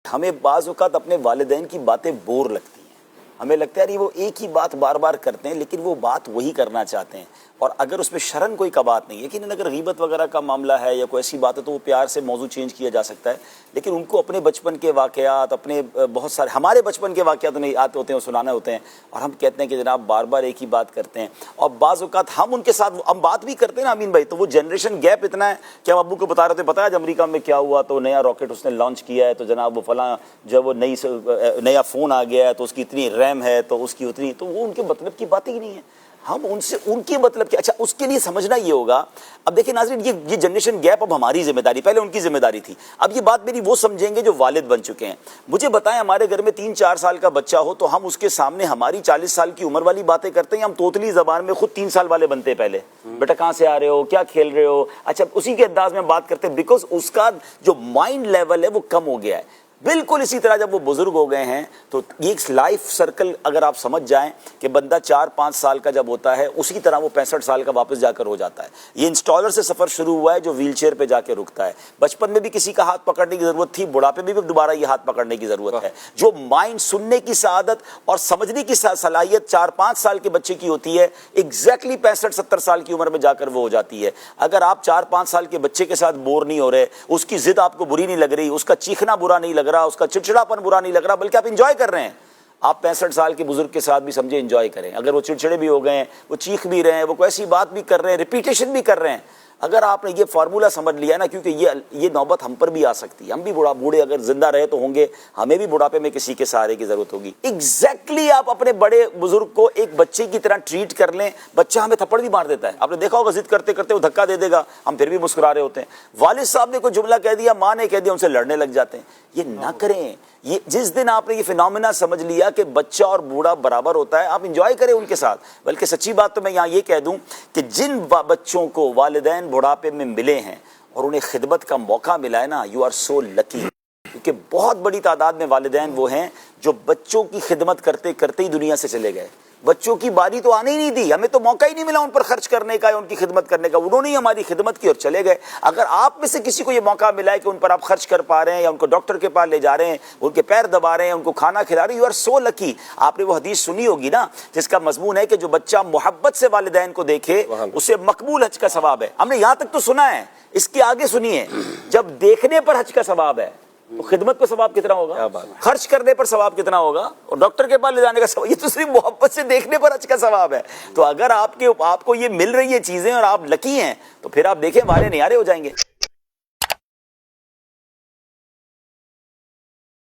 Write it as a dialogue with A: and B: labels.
A: ہمیں بعض اوقات اپنے والدین کی باتیں بور لگتی ہیں، ہمیں لگتا ہے یار وہ ایک ہی بات بار بار کرتے ہیں لیکن وہ بات وہی کرنا چاہتے ہیں، اور اگر اس میں شرن کوئی کبات نہیں ہے، یقیناً اگر غیبت وغیرہ کا معاملہ ہے یا کوئی ایسی بات ہے تو وہ پیار سے موضوع چینج کیا جا سکتا ہے، لیکن ان کو اپنے بچپن کے واقعات، اپنے بہت سارے ہمارے بچپن کے واقعات نہیں آتے ہوتے ہیں، سنانے ہوتے ہیں، اور ہم کہتے ہیں کہ جناب بار بار ایک ہی بات کرتے ہیں، اور بعض اوقات ہم ان کے ساتھ ہم بات بھی کرتے ہیں نا امین بھائی، تو وہ جنریشن گیپ اتنا ہے کہ ہم ابو کو بتا رہے تھے، پتا ہے آج امریکہ میں کیا ہوا، تو نیا راکٹ اس نے لانچ کیا ہے، تو جناب وہ فلاں جب وہ نیا فون آ گیا ہے تو اس کی اتنی ریم ہے، تو اس کی اتنی، تو وہ ان کے مطلب کی باتیں ہی نہیں ہیں، ہم ان سے ان کی مطلب کہ اچھا اس کے لیے سمجھنا یہ ہوگا۔ اب دیکھیں ناظرین، یہ جنریشن گیپ اب ہماری ذمہ داری، پہلے ان کی ذمہ داری تھی، اب یہ بات میری وہ سمجھیں گے جو والد بن چکے ہیں۔ مجھے بتائیں، ہمارے گھر میں 3-4 سال کا بچہ ہو تو ہم اس کے سامنے ہماری 40 سال کی عمر والی باتیں کرتے ہیں، ہم توتلی زبان میں خود 3 سال والے بنتے ہیں، پہلے بیٹا کہاں سے آ رہے ہو، کیا کھیل رہے ہو، اچھا اسی کے انداز میں بات کرتے ہیں، بیکاز اس کا جو مائنڈ لیول ہے وہ کم ہو گیا ہے۔ بالکل اسی طرح جب وہ بزرگ ہو گئے ہیں تو یہ لائف سرکل اگر آپ سمجھ جائیں کہ بندہ 4-5 سال کا جب ہوتا ہے اسی طرح وہ 65 سال کا واپس جا کر ہو جاتا ہے۔ یہ انسٹالر سے سفر شروع ہوا ہے جو ویل چیئر پہ جا کے رکتا ہے، بچپن میں بھی کسی کا ہاتھ پکڑنے کی ضرورت تھی، بڑھاپے میں بھی دوبارہ یہ ہاتھ پکڑنے کی ضرورت ہے۔ جو مائنڈ سننے کی سعادت اور سمجھنے کی صلاحیت 4-5 سال کے بچے کی ہوتی ہے، ایگزیکٹلی 65-70 سال کی عمر میں جا کر وہ ہو جاتی ہے۔ اگر آپ 4-5 سال کے بچے کے ساتھ بور نہیں ہو رہے، اس کی ضد آپ کو بری نہیں لگ رہی، اس کا چیخنا برا نہیں لگ رہا، اس کا چڑچڑاپن برا نہیں لگ رہا، بلکہ آپ انجوائے کر رہے ہیں، آپ 65 سال کے بزرگ کے ساتھ بھی سمجھے انجوائے کریں۔ اگر وہ چڑچڑے بھی ہو گئے ہیں، وہ چیخ بھی رہے ہیں، وہ کوئی ایسی بات بھی کر رہے ہیں، ریپیٹیشن بھی کر رہے ہیں، اگر آپ نے یہ فارمولا سمجھ لیا نا، کیونکہ یہ نوبت ہم پر بھی آ سکتی ہے، ہم بھی بوڑھے اگر زندہ رہے تو ہوں گے، ہمیں بھی بڑھاپے میں کسی کے سہارے کی ضرورت ہوگی۔ ایگزیکٹلی آپ اپنے بڑے بزرگ کو ایک بچے کی طرح ٹریٹ کر لیں، بچہ ہمیں تھپڑ بھی مار دیتا ہے، آپ نے دیکھا ہوگا ضد کرتے کرتے وہ دھکا دے دے گا، ہم پھر بھی مسکرا رہے ہوتے ہیں۔ والد صاحب نے کوئی جملہ کہہ دیا، ماں نے کہہ دیا، ان سے لڑنے لگ جاتے ہیں۔ یہ نہ کریں، یہ جس دن آپ نے یہ فینومینا سمجھ لیا کہ بچہ اور بوڑھا برابر ہوتا ہے، آپ انجوائے کریں ان کے ساتھ۔ بلکہ سچی بات تو میں یہاں یہ کہہ دوں کہ جن بچوں کو والدین بڑھاپے میں ملے ہیں اور انہیں خدمت کا موقع ملا ہے نا، یو آر سو لکی، کیونکہ بہت بڑی تعداد میں والدین وہ ہیں جو بچوں کی خدمت کرتے کرتے ہی دنیا سے چلے گئے، بچوں کی باری تو آنے ہی نہیں دی، ہمیں تو موقع ہی نہیں ملا ان پر خرچ کرنے کا یا ان کی خدمت کرنے کا، انہوں نے ہی ہماری خدمت کی اور چلے گئے۔ اگر آپ میں سے کسی کو یہ موقع ملا ہے کہ ان پر آپ خرچ کر پا رہے ہیں یا ان کو ڈاکٹر کے پاس لے جا رہے ہیں، ان کے پیر دبا رہے ہیں، ان کو کھانا کھلا رہے ہیں، یو آر سو لکی۔ آپ نے وہ حدیث سنی ہوگی نا جس کا مضمون ہے کہ جو بچہ محبت سے والدین کو دیکھے اسے مقبول حج کا ثواب ہے۔ ہم نے یہاں تک تو سنا ہے، اس کے آگے سنیے، جب دیکھنے پر حج کا ثواب ہے تو خدمت پہ ثواب کتنا ہوگا، خرچ کرنے پر ثواب کتنا ہوگا، اور ڈاکٹر کے پاس لے جانے کا ثواب، یہ تو صرف محبت سے دیکھنے پر حج کا ثواب ہے۔ تو اگر آپ کو یہ مل رہی ہے چیزیں اور آپ لکی ہیں تو پھر آپ دیکھیں وارے نیارے ہو جائیں گے۔